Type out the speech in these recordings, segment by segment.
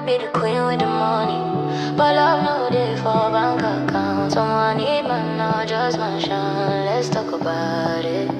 be the queen with the money. But love no day for bank account. Someone need man now, just my shine. Let's talk about it.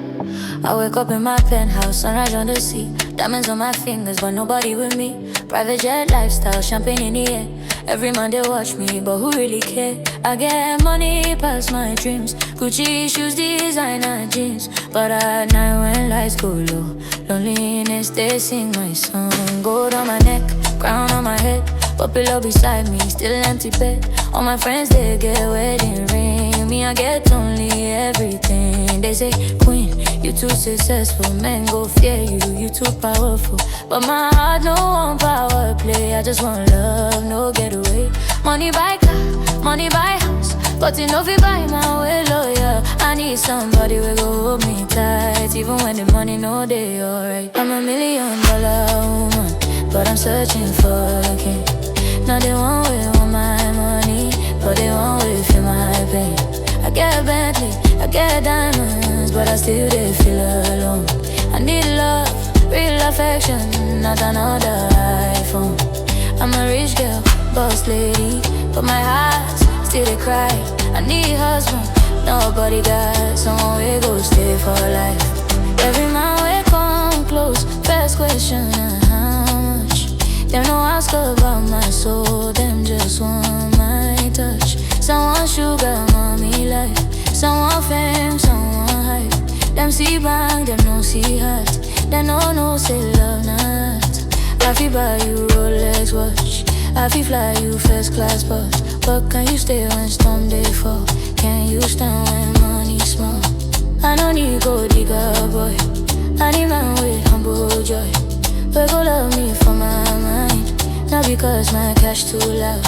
I wake up in my penthouse, sunrise on the sea. Diamonds on my fingers, but nobody with me. Private jet lifestyle, champagne in the air. Every man they watch me, but who really care? I get money past my dreams. Gucci shoes, designer jeans. But at night when lights go low, loneliness, they sing my song. Gold on my neck, crown on my head. Popular beside me, still empty bed. All my friends, they get wedding ring. Me, I get only everything. They say, queen, you too successful. Men go fear you, you too powerful. But my heart, no one power play. I just want love, no getaway. Money buy car, money buy house. But you know if you buy my way lawyer. I need somebody who go hold me tight. Even when the money no day alright. I'm $1 million woman, but I'm searching for a king. Now they want my money, but they want to feel my pain. I get a Bentley, I get diamonds, but I still they feel alone. I need love, real affection, not another iPhone. I'm a rich girl, boss lady, but my heart still they cry. I need a husband, nobody got someone we go stay for life. Every man we come close, first question, how much? Them no ask about my soul, them just want my touch. Someone sugar, mommy life. Someone fame, someone hype. Them see bang, them no see heart. They no say love not. I feel buy you Rolex watch. I feel fly you first class bus. But can you stay when storm day fall? Can you stand when money small? I don't need gold digger boy. I need man with humble joy. They go love me for my mind, not because my cash too loud.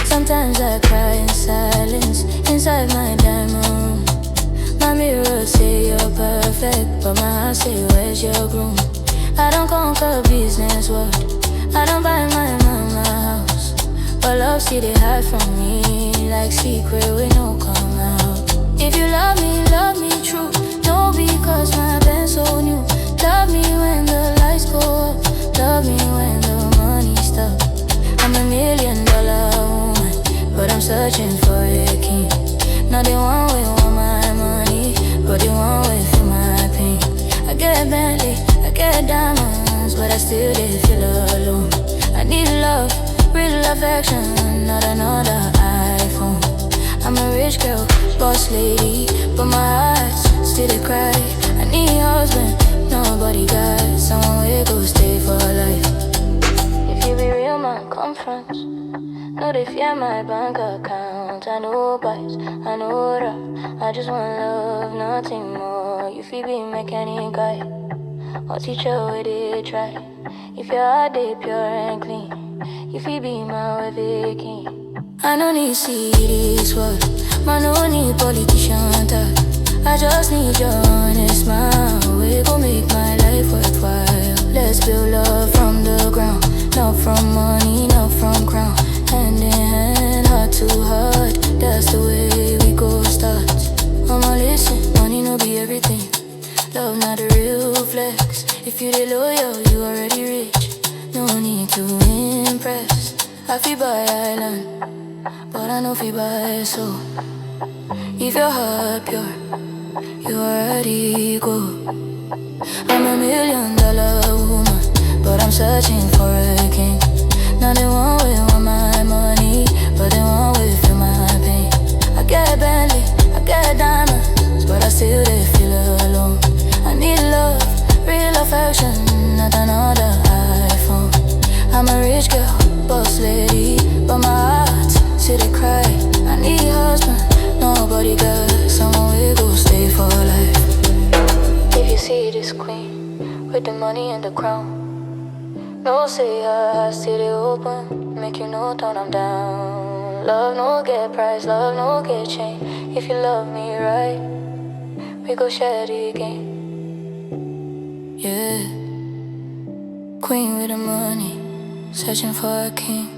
Sometimes I cry in silence, inside my diamond room. My mirror say you're perfect, but my heart say where's your groom? I don't conquer business world, I don't buy my mama house. But love see they hide from me, like secret we no come out. If you love me true. No, because my band's so new. Love me when the lights go up, love me when the money stops. I'm $1 million woman, but I'm searching for a king. Now they want my money, but they want feel my pain. I get a Bentley, I get diamonds, but I still they feel alone. I need love, real affection, not another iPhone. I'm a rich girl, boss lady, but my heart still they cry. I need a husband, nobody got someone we go stay for life. If you be real man, come front. No, they fear my bank account. I know bites, I know rap. I just want love, nothing more. You feel be mechanic guy, or teacher where they try. If your heart they pure and clean, you feel be my way king. I don't need see this world, man, no need politician talk. I just need your honest smile. We gon' make my life worthwhile. Let's build love from the ground, not from money, not from crown. Hand in hand, heart to heart, that's the way we go start. I'ma listen, money no be everything. Love not a real flex. If you the loyal, you already rich. No need to impress. I feel by island, but I know feel by soul. If your heart pure, you already go. I'm $1 million woman, but I'm searching for a king. Now they want my money, but they want feel my pain. I get a Bentley, I get diamonds, but I still they feel alone. I need love, real affection, not another iPhone. I'm a rich girl, boss lady, but my heart still they cry. I need a husband, nobody got someone we go stay for life. If you see this queen with the money and the crown, no say I still they open, make you know turn them down. Love no get price, love no get change. If you love me right, we go share the game. Yeah, queen with the money, searching for a king.